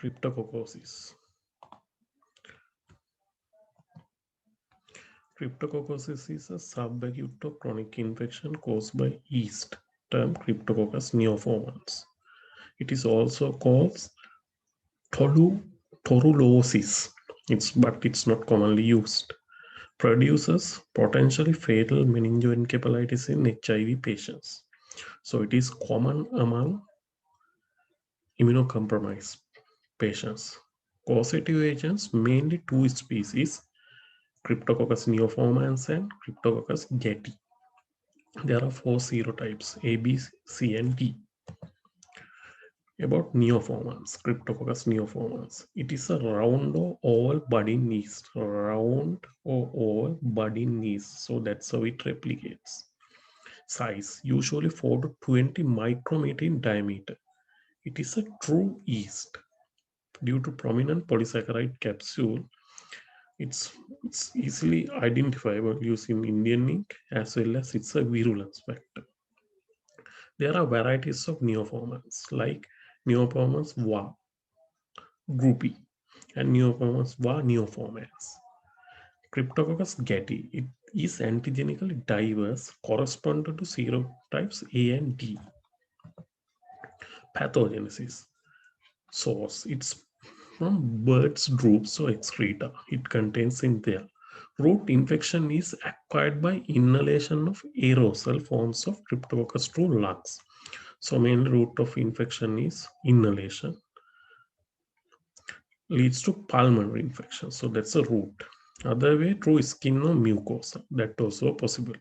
Cryptococcosis. Cryptococcosis is a subacute or chronic infection caused by yeast, termed Cryptococcus neoformans. It is also called torulosis, but it's not commonly used. Produces potentially fatal meningoencephalitis in HIV patients. So it is common among immunocompromised patients. Causative agents, mainly two species, Cryptococcus neoformans and Cryptococcus gattii. There are 4 serotypes, A, B, C, and D. About neoformans, Cryptococcus neoformans. It is a round or oval budding yeast. Round or oval budding yeast. So that's how it replicates. Size, usually 4 to 20 micrometer in diameter. It is a true yeast. Due to prominent polysaccharide capsule, it's easily identifiable using Indian ink, as well as it's a virulence factor. There are varieties of neoformans like Neoformans va groupie and Neoformans va neoformans. Cryptococcus gattii, it is antigenically diverse, corresponding to serotypes A and D. Pathogenesis. Source, it's from birds' droops or excreta. It contains in there. Root infection is acquired by inhalation of aerosol forms of Cryptococcus through lungs. So main route of infection is inhalation. Leads to pulmonary infection. So that's a route. Other way through skin or mucosa. That also possible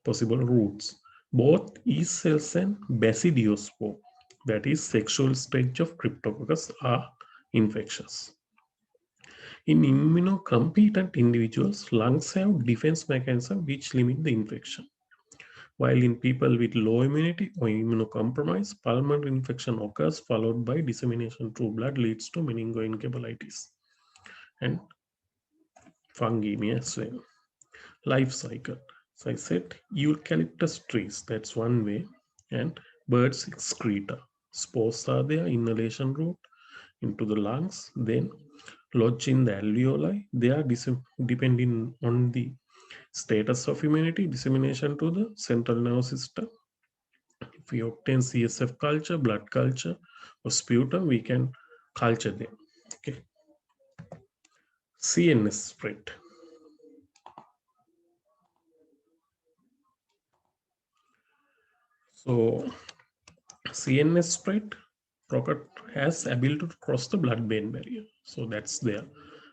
routes. Both yeast cells and basidiospore, that is sexual stage of Cryptococcus, are infectious. In immunocompetent individuals, lungs have defense mechanisms which limit the infection. While in people with low immunity or immunocompromised, pulmonary infection occurs followed by dissemination through blood, leads to meningoencephalitis and fungemia as well. Life cycle. So I said eucalyptus trees, that's one way, and birds excreta. Spores are there, inhalation route into the lungs, then lodge in the alveoli. They are depending on the status of immunity, dissemination to the central nervous system. If we obtain CSF culture, blood culture, or sputum, we can culture them. Okay. CNS spread. So CNS spread has ability to cross the blood-brain barrier. So that's there.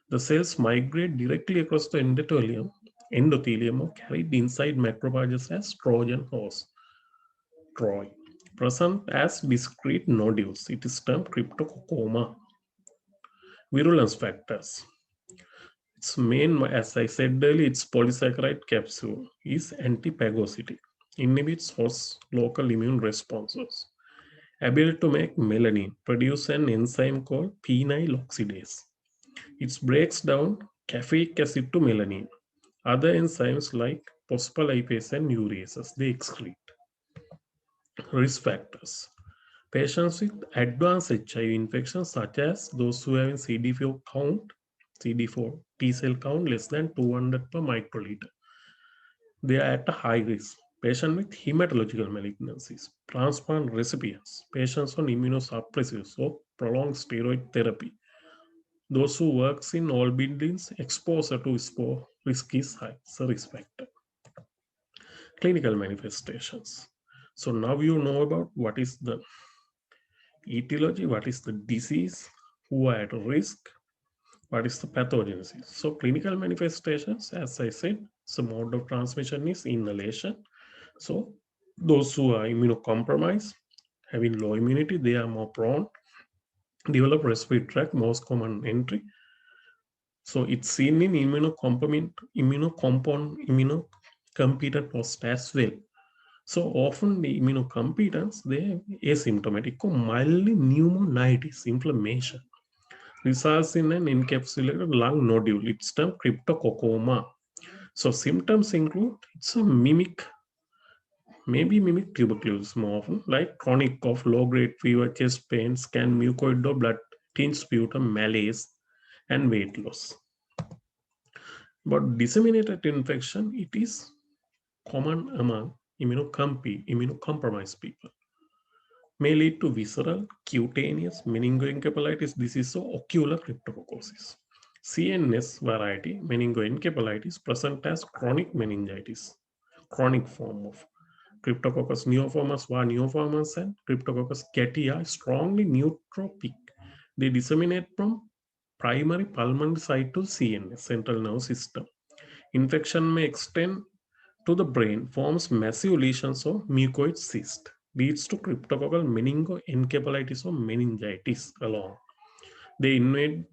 The cells migrate directly across the endothelium or carried inside macrophages as Trojan horse. Troy. Present as discrete nodules. It is termed cryptococoma. Virulence factors. Its main, as I said earlier, its polysaccharide capsule is antiphagocytic. Inhibits host local immune responses. Able to make melanin, produce an enzyme called phenyl oxidase. It breaks down caffeic acid to melanin. Other enzymes like phospholipase and urases, they excrete. Risk factors. Patients with advanced HIV infections, such as those who have a CD4 T cell count less than 200 per microliter, they are at a high risk. Patients with hematological malignancies, transplant recipients, patients on immunosuppressives or prolonged steroid therapy, those who works in all buildings, exposure to spore risk is high. It's a risk factor. Clinical manifestations. So now you know about what is the etiology, what is the disease, who are at risk, what is the pathogenesis. So clinical manifestations, as I said, the mode of transmission is inhalation. So those who are immunocompromised, having low immunity, they are more prone develop respiratory tract, most common entry. So it's seen in immunocompetent host as well. So often the immunocompetents, they have asymptomatic or mildly pneumonitis inflammation. Results in an encapsulated lung nodule. It's termed cryptococoma. So symptoms include, it's a mimic tuberculosis more often, like chronic cough, low-grade fever, chest pain, scan mucoid or blood thin sputum, malaise, and weight loss. But disseminated infection, it is common among immunocompromised people. May lead to visceral, cutaneous, meningoencephalitis disease or ocular cryptococcosis. CNS variety, meningoencephalitis, present as chronic meningitis, chronic form of Cryptococcus neoformans, var neoformans, and Cryptococcus cattii are strongly nootropic. They disseminate from primary pulmonary site to CNS, central nervous system. Infection may extend to the brain, forms massive lesions or mucoid cyst, leads to cryptococcal meningoencephalitis or meningitis along. They invade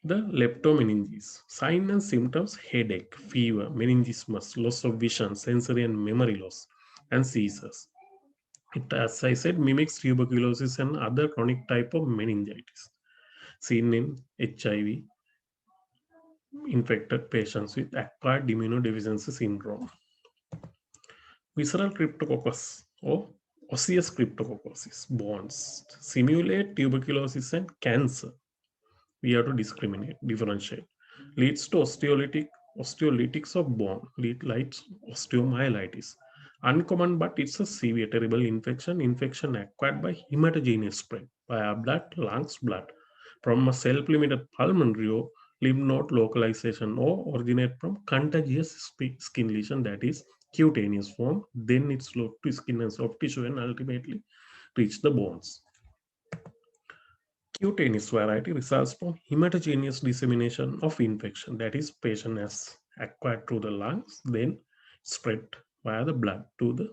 the leptomeninges. Signs and symptoms: headache, fever, meningismus, loss of vision, sensory and memory loss, and seizures. It, as I said, mimics tuberculosis and other chronic type of meningitis seen in HIV infected patients with acquired immunodeficiency syndrome. Visceral cryptococcus or osseous cryptococcosis bonds simulate tuberculosis and cancer. We have to differentiate. Leads to osteolytics of bone, leads osteomyelitis. Uncommon, but it's a severe, terrible infection acquired by hematogenous spread via blood, lungs, blood, from a self-limited pulmonary or lymph node localization, or originate from contagious skin lesion, that is cutaneous form, then it's flow to skin and soft tissue and ultimately reach the bones. Cutaneous variety results from hematogenous dissemination of infection, that is, patient has acquired through the lungs, then spread via the blood to the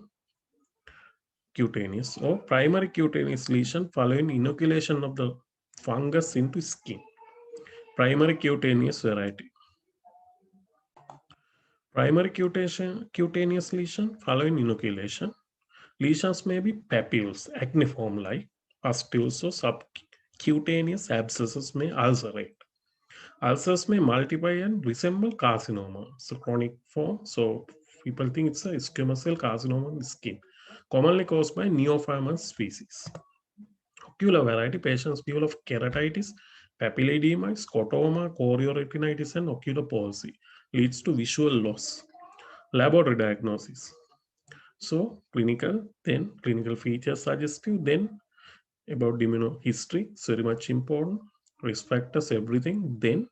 cutaneous or primary cutaneous lesion following inoculation of the fungus into skin. Primary cutaneous variety. Primary cutaneous lesion following inoculation. Lesions may be papules, acneiform-like, pustules, or subcutaneous abscesses may ulcerate. Ulcers may multiply and resemble carcinoma. It's a chronic form, so people think it's a squamous cell carcinoma in the skin, commonly caused by neoformans species. Ocular variety, patients develop keratitis, papilledema, scotoma, chorioretinitis, and ocular palsy. Leads to visual loss. Laboratory diagnosis. So then clinical features suggestive, then about immunohistory, it's very much important. Risk factors, everything. Then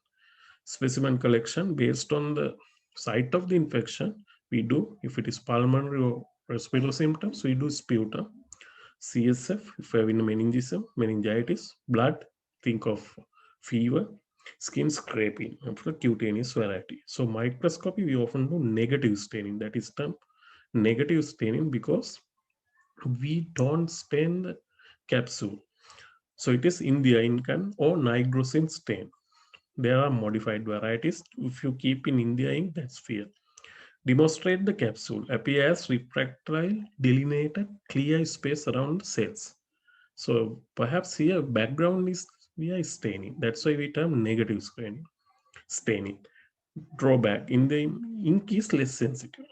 specimen collection based on the site of the infection. We do, if it is pulmonary or respiratory symptoms, we do sputum. CSF, if we have meningitis, blood, think of fever, skin scraping, and for the cutaneous variety. So microscopy, we often do negative staining. That is termed negative staining because we don't stain the capsule. So it is India-Incan or nigrosin stain. There are modified varieties. If you keep in India ink, that's fair. Demonstrate the capsule. Appear as refractile, delineated, clear space around the cells. So perhaps here background is we are staining. That's why we term negative staining. Drawback in the ink is less sensitive,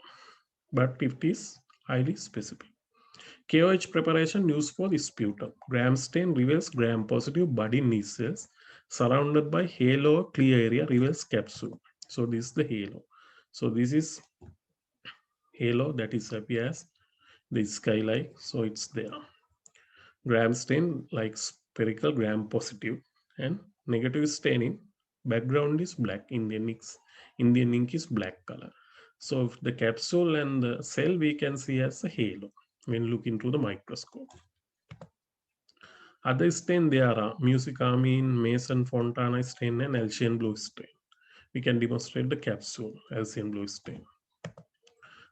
but it is highly specific. KOH preparation used for the sputum. Gram stain reveals gram-positive body knee cells surrounded by halo clear area reveals capsule. So this is the halo. So this is halo that is appears the sky-like. So it's there. Gram stain like spherical gram-positive and negative staining. Background is black. Indian ink is black color. So the capsule and the cell we can see as a halo when look into the microscope. Other stain there are musicarmine, Mason Fontana stain, and Alcian blue stain. We can demonstrate the capsule, Alcian blue stain.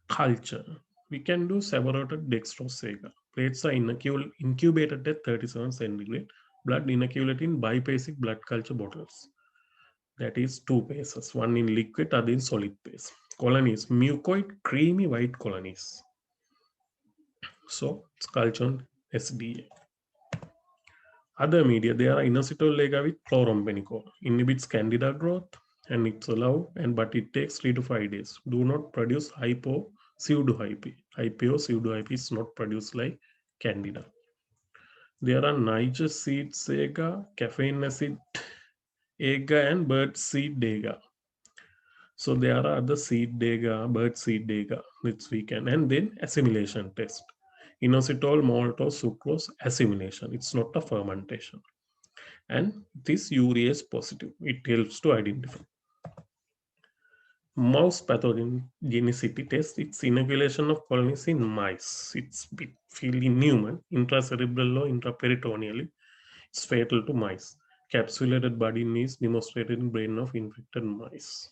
Culture. We can do saburated dextrosega. Plates are incubated at 37 centigrade. Blood inoculated in biphasic blood culture bottles. That is two phases, one in liquid, other in solid phase. Colonies, mucoid, creamy white colonies. So it's culture on SDA. Other media, there are inositol lega with chlorombenicol, inhibits candida growth, and it's allowed, but it takes 3 to 5 days. Do not produce hypo, pseudohype. Hypo, pseudohype is not produced like candida. There are niger seed agar, caffeine acid agar, and bird seed agar. So there are other seed agar, bird seed agar, which we can, and then assimilation test. Inositol, maltose, sucrose, assimilation. It's not a fermentation. And this urea is positive. It helps to identify. Mouse pathogenicity test, it's inoculation of colonies in mice. It's field in human, intracerebral or intraperitoneally. It's fatal to mice. Capsulated body is demonstrated in brain of infected mice.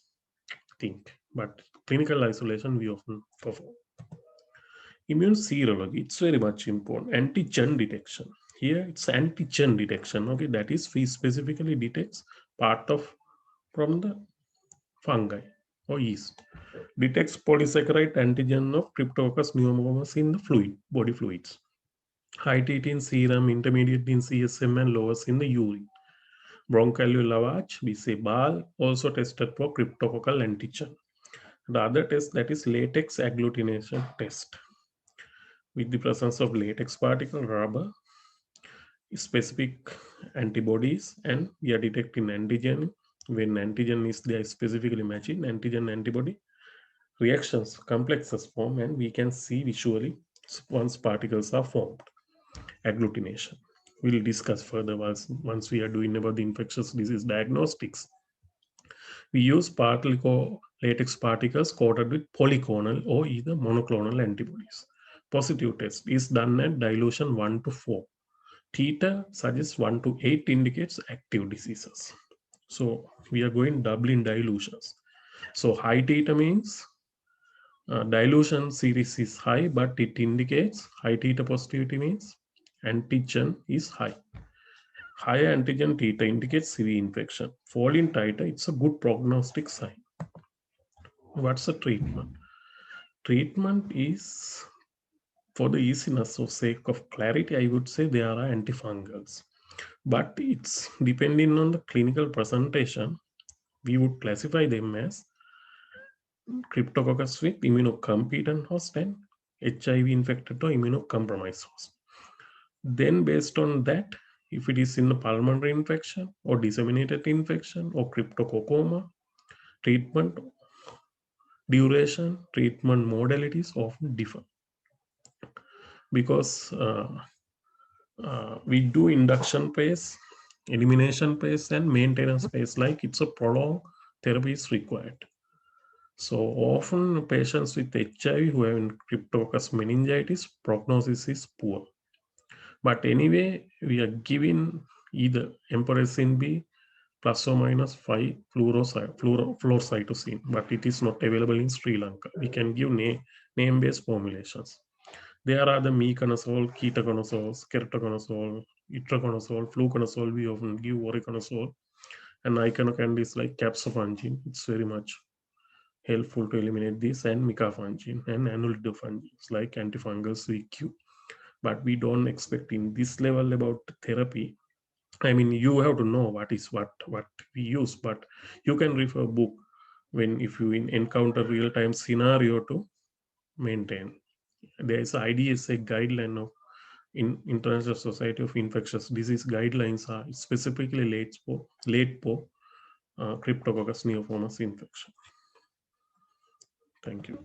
Think, but clinical isolation we often perform. Immune serology, it's very much important. Antigen detection. Here it's antigen detection. Okay, that is we specifically detects part of from the fungi or yeast. Detects polysaccharide antigen of Cryptococcus pneumoniae in the body fluids. High T in serum, intermediate in CSM, and lowest in the urine. Bronchial lavage, we say BAL, also tested for cryptococcal antigen. The other test, that is latex agglutination test. With the presence of latex particle, rubber, specific antibodies, and we are detecting antigen. When antigen is there specifically matching, antigen antibody reactions, complexes form, and we can see visually once particles are formed. Agglutination. We'll discuss further once we are doing about the infectious disease diagnostics. We use latex particles coated with polyclonal or either monoclonal antibodies. Positive test is done at dilution 1 to 4. Theta suggests 1 to 8 indicates active diseases. So we are going double in dilutions. So high theta means dilution series is high, but it indicates high theta positivity means antigen is high. High antigen theta indicates severe infection. Fall in titer, it's a good prognostic sign. What's the treatment? Treatment is, for the easiness of sake of clarity, I would say there are antifungals. But it's depending on the clinical presentation, we would classify them as Cryptococcus with immunocompetent host and HIV infected or immunocompromised host. Then, based on that, if it is in a pulmonary infection or disseminated infection or cryptococoma, treatment duration, treatment modalities often differ because we do induction phase, elimination phase, and maintenance phase. Like it's a prolonged therapy is required. So often patients with HIV who have cryptococcus meningitis, prognosis is poor. But anyway, we are giving either Emperosin B plus or minus 5 fluorocytosine, but it is not available in Sri Lanka. We can give name-based formulations. There are the meconazole, ketoconazole, keratoconazole, itraconazole, fluconazole. We often give voriconazole, and iconocand is like capsofungin. It's very much helpful to eliminate this, and micafungin and anulidofungin. It's like antifungals we give, but we don't expect in this level about therapy. I mean, you have to know what is what we use, but you can refer book when if you encounter real time scenario to maintain. There is IDSA guideline of in International Society of Infectious Disease guidelines are specifically late for Cryptococcus neoformis infection. Thank you.